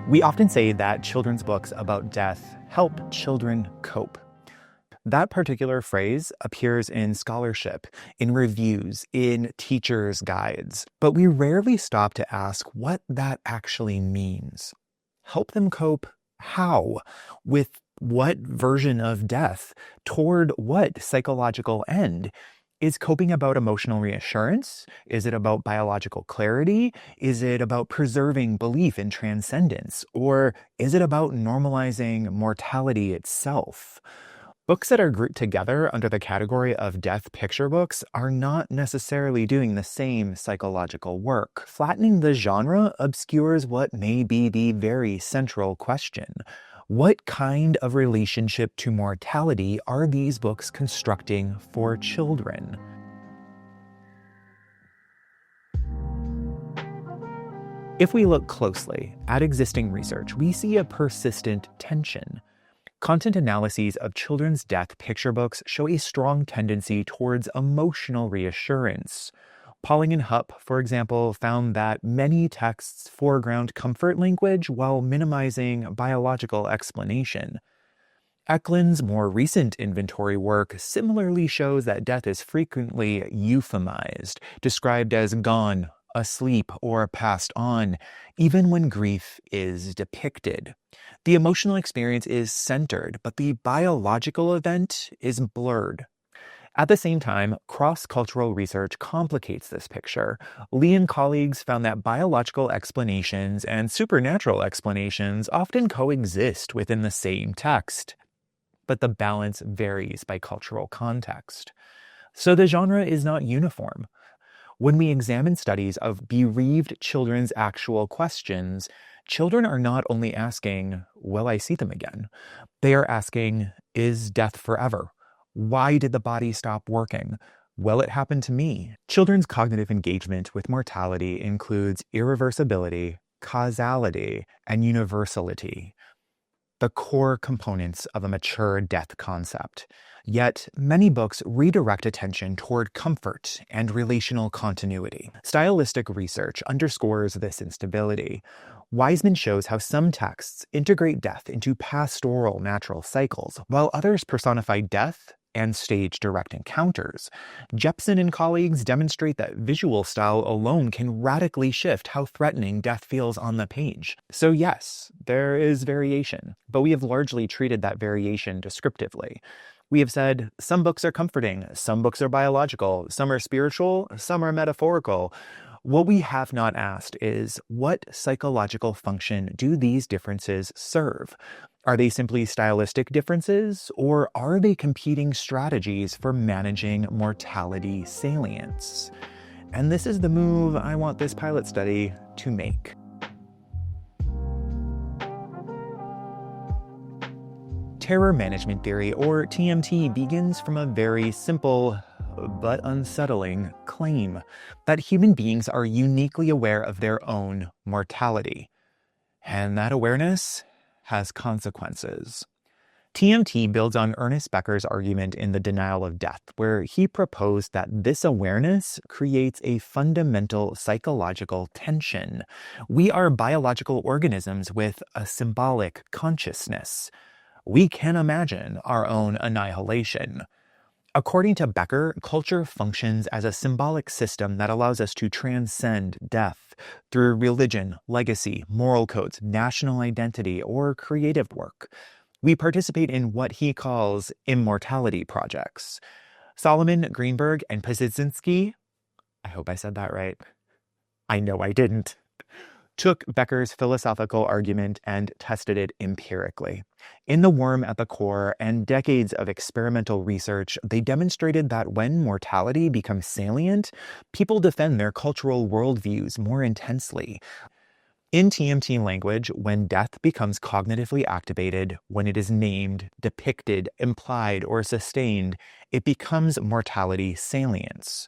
We often say that children's books about death help children cope. That particular phrase appears in scholarship, in reviews, in teachers' guides, but we rarely stop to ask what that actually means. Help them cope how? With what version of death? Toward what psychological end? Is coping about emotional reassurance? Is it about biological clarity? Is it about preserving belief in transcendence? Or is it about normalizing mortality itself? Books that are grouped together under the category of death picture books are not necessarily doing the same psychological work. Flattening the genre obscures what may be the very central question. What kind of relationship to mortality are these books constructing for children? If we look closely at existing research, we see a persistent tension. Content analyses of children's death picture books show a strong tendency towards emotional reassurance. Pauling and Hupp, for example, found that many texts foreground comfort language while minimizing biological explanation. Eklund's more recent inventory work similarly shows that death is frequently euphemized, described as gone, asleep, or passed on, even when grief is depicted. The emotional experience is centered, but the biological event is blurred. At the same time, cross-cultural research complicates this picture. Lee and colleagues found that biological explanations and supernatural explanations often coexist within the same text, but the balance varies by cultural context. So the genre is not uniform. When we examine studies of bereaved children's actual questions, children are not only asking, will I see them again? They are asking, is death forever? Why did the body stop working? Will it happen to me? Children's cognitive engagement with mortality includes irreversibility, causality, and universality, the core components of a mature death concept. Yet, many books redirect attention toward comfort and relational continuity. Stylistic research underscores this instability. Wiseman shows how some texts integrate death into pastoral natural cycles, while others personify death and stage direct encounters. Jepson and colleagues demonstrate that visual style alone can radically shift how threatening death feels on the page. So yes, there is variation, but we have largely treated that variation descriptively. We have said some books are comforting, some books are biological, some are spiritual, some are metaphorical. What we have not asked is, what psychological function do these differences serve? Are they simply stylistic differences, or are they competing strategies for managing mortality salience? And this is the move I want this pilot study to make. Terror management theory, or TMT, begins from a very simple but unsettling claim that human beings are uniquely aware of their own mortality. And that awareness has consequences. TMT builds on Ernest Becker's argument in The Denial of Death, where he proposed that this awareness creates a fundamental psychological tension. We are biological organisms with a symbolic consciousness. We can imagine our own annihilation. According to Becker, culture functions as a symbolic system that allows us to transcend death through religion, legacy, moral codes, national identity, or creative work. We participate in what he calls immortality projects. Solomon, Greenberg, and Paczynski, I hope I said that right. I know I didn't. Took Becker's philosophical argument and tested it empirically. In The Worm at the Core and decades of experimental research, they demonstrated that when mortality becomes salient, people defend their cultural worldviews more intensely. In TMT language, when death becomes cognitively activated, when it is named, depicted, implied, or sustained, it becomes mortality salience.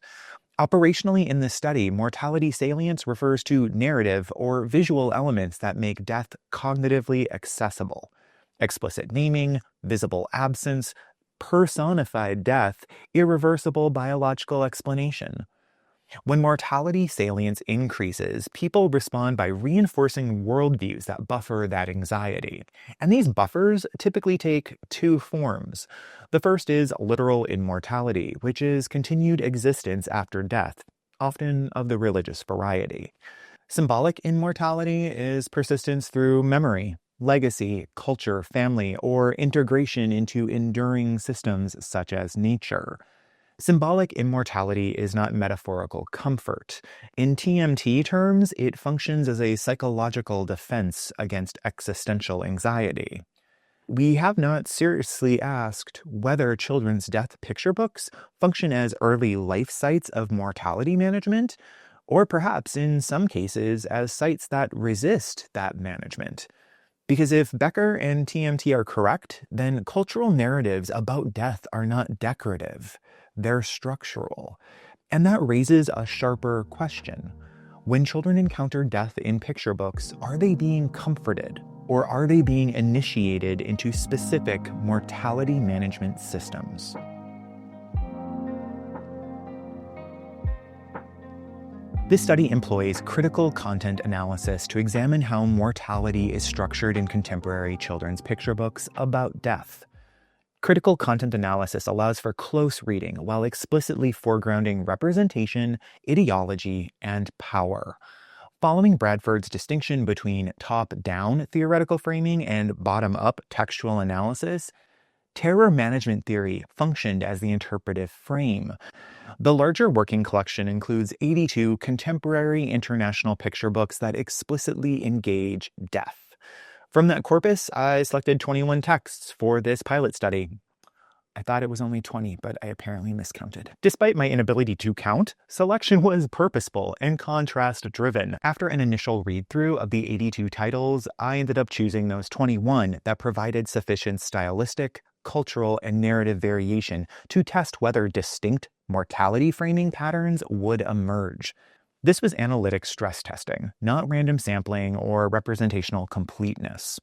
Operationally in this study, mortality salience refers to narrative or visual elements that make death cognitively accessible. Explicit naming, visible absence, personified death, irreversible biological explanation. When mortality salience increases, people respond by reinforcing worldviews that buffer that anxiety. And these buffers typically take two forms. The first is literal immortality, which is continued existence after death, often of the religious variety. Symbolic immortality is persistence through memory, legacy, culture, family, or integration into enduring systems such as nature. Symbolic immortality is not metaphorical comfort. In TMT terms, it functions as a psychological defense against existential anxiety. We have not seriously asked whether children's death picture books function as early life sites of mortality management, or perhaps in some cases as sites that resist that management. Because if Becker and TMT are correct, then cultural narratives about death are not decorative, they're structural. And that raises a sharper question. When children encounter death in picture books, are they being comforted, or are they being initiated into specific mortality management systems? This study employs critical content analysis to examine how mortality is structured in contemporary children's picture books about death. Critical content analysis allows for close reading while explicitly foregrounding representation, ideology, and power. Following Bradford's distinction between top-down theoretical framing and bottom-up textual analysis, terror management theory functioned as the interpretive frame. The larger working collection includes 82 contemporary international picture books that explicitly engage death. From that corpus, I selected 21 texts for this pilot study. I thought it was only 20, but I apparently miscounted. Despite my inability to count, selection was purposeful and contrast-driven. After an initial read-through of the 82 titles, I ended up choosing those 21 that provided sufficient stylistic, cultural, and narrative variation to test whether distinct mortality framing patterns would emerge. This was analytic stress testing, not random sampling or representational completeness.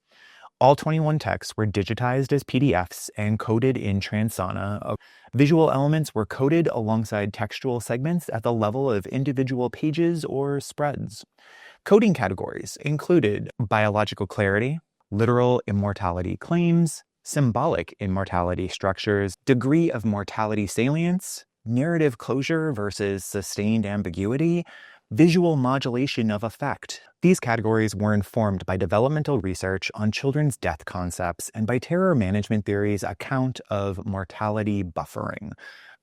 All 21 texts were digitized as PDFs and coded in Transana. Visual elements were coded alongside textual segments at the level of individual pages or spreads. Coding categories included biological clarity, literal immortality claims, symbolic immortality structures, degree of mortality salience, narrative closure versus sustained ambiguity, visual modulation of effect. These categories were informed by developmental research on children's death concepts and by terror management theory's account of mortality buffering.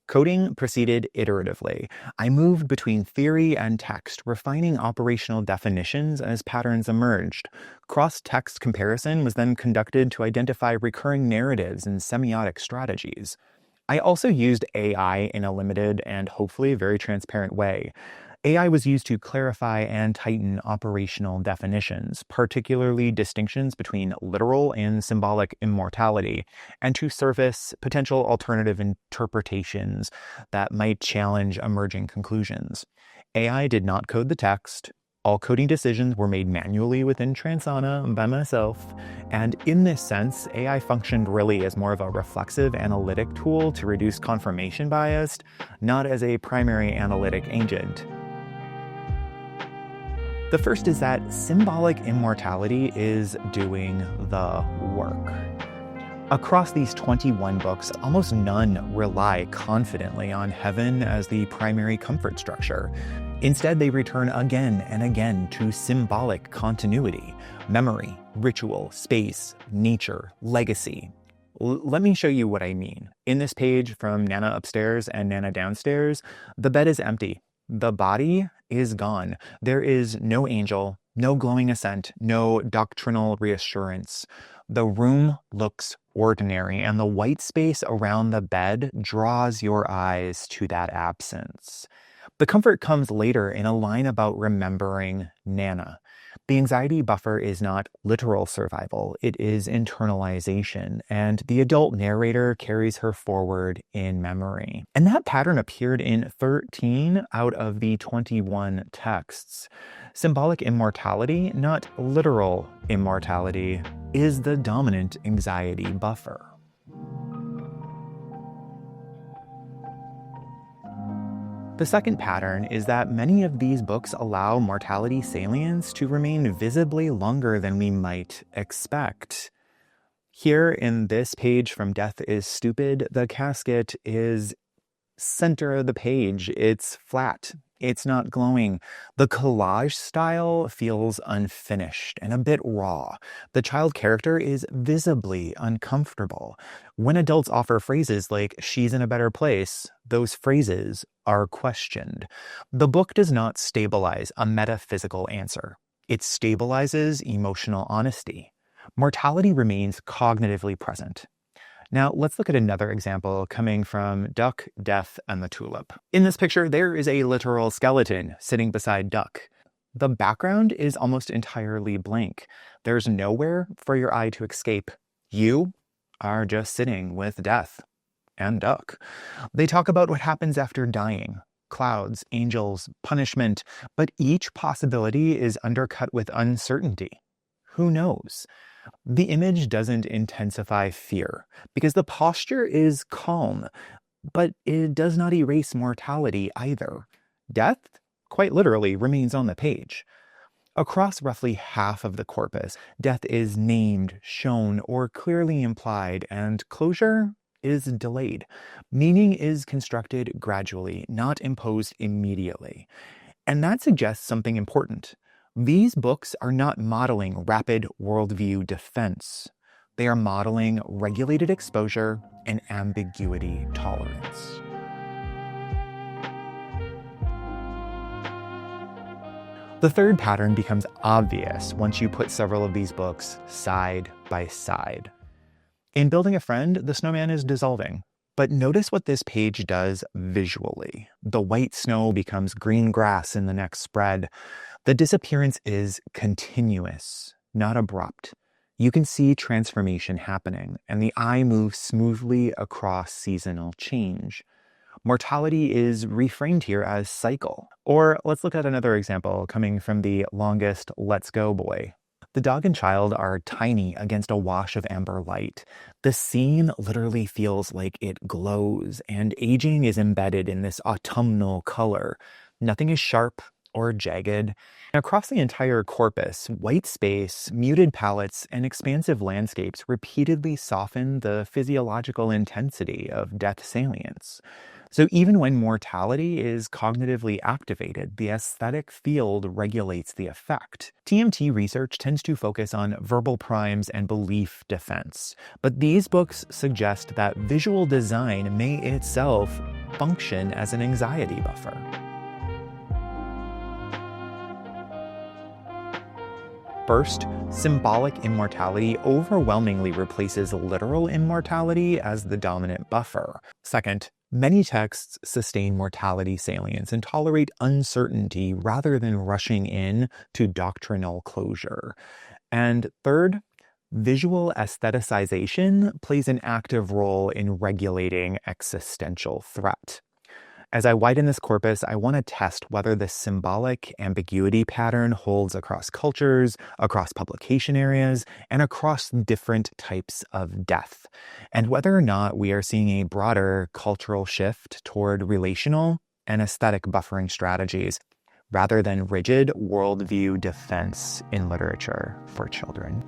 Coding proceeded iteratively. I moved between theory and text, refining operational definitions as patterns emerged. Cross-text comparison was then conducted to identify recurring narratives and semiotic strategies. I also used AI in a limited and hopefully very transparent way. AI was used to clarify and tighten operational definitions, particularly distinctions between literal and symbolic immortality, and to surface potential alternative interpretations that might challenge emerging conclusions. AI did not code the text. All coding decisions were made manually within Transana by myself, and in this sense, AI functioned really as more of a reflexive analytic tool to reduce confirmation bias, not as a primary analytic agent. The first is that symbolic immortality is doing the work. Across these 21 books, almost none rely confidently on heaven as the primary comfort structure. Instead, they return again and again to symbolic continuity, memory, ritual, space, nature, legacy. Let me show you what I mean. In this page from Nana upstairs and Nana downstairs, the bed is empty. The body is gone. There is no angel, no glowing ascent, no doctrinal reassurance. The room looks ordinary, and the white space around the bed draws your eyes to that absence. The comfort comes later in a line about remembering Nana. The anxiety buffer is not literal survival, it is internalization, and the adult narrator carries her forward in memory. And that pattern appeared in 13 out of the 21 texts. Symbolic immortality, not literal immortality, is the dominant anxiety buffer. The second pattern is that many of these books allow mortality salience to remain visibly longer than we might expect. Here in this page from Death is Stupid, the casket is center of the page. It's flat. It's not glowing. The collage style feels unfinished and a bit raw. The child character is visibly uncomfortable. When adults offer phrases like, "she's in a better place," those phrases are questioned. The book does not stabilize a metaphysical answer. It stabilizes emotional honesty. Mortality remains cognitively present. Now, let's look at another example coming from Duck, Death, and the Tulip. In this picture, there is a literal skeleton sitting beside Duck. The background is almost entirely blank. There's nowhere for your eye to escape. You are just sitting with Death and Duck. They talk about what happens after dying. Clouds, angels, punishment, but each possibility is undercut with uncertainty. Who knows? The image doesn't intensify fear because the posture is calm, but it does not erase mortality either. Death, quite literally, remains on the page. Across roughly half of the corpus, death is named, shown, or clearly implied, and closure is delayed. Meaning is constructed gradually, not imposed immediately. And that suggests something important. These books are not modeling rapid worldview defense. They are modeling regulated exposure and ambiguity tolerance. The third pattern becomes obvious once you put several of these books side by side. In Building a Friend, the snowman is dissolving. But notice what this page does visually. The white snow becomes green grass in the next spread. The disappearance is continuous, not abrupt. You can see transformation happening, and the eye moves smoothly across seasonal change. Mortality is reframed here as cycle. Or let's look at another example coming from the longest Let's Go boy. The dog and child are tiny against a wash of amber light. The scene literally feels like it glows, and aging is embedded in this autumnal color. Nothing is sharp or jagged. Across the entire corpus, white space, muted palettes, and expansive landscapes repeatedly soften the physiological intensity of death salience. So even when mortality is cognitively activated, the aesthetic field regulates the effect. TMT research tends to focus on verbal primes and belief defense, but these books suggest that visual design may itself function as an anxiety buffer. First, symbolic immortality overwhelmingly replaces literal immortality as the dominant buffer. Second, many texts sustain mortality salience and tolerate uncertainty rather than rushing in to doctrinal closure. And third, visual aestheticization plays an active role in regulating existential threat. As I widen this corpus, I want to test whether the symbolic ambiguity pattern holds across cultures, across publication areas, and across different types of death, and whether or not we are seeing a broader cultural shift toward relational and aesthetic buffering strategies rather than rigid worldview defense in literature for children.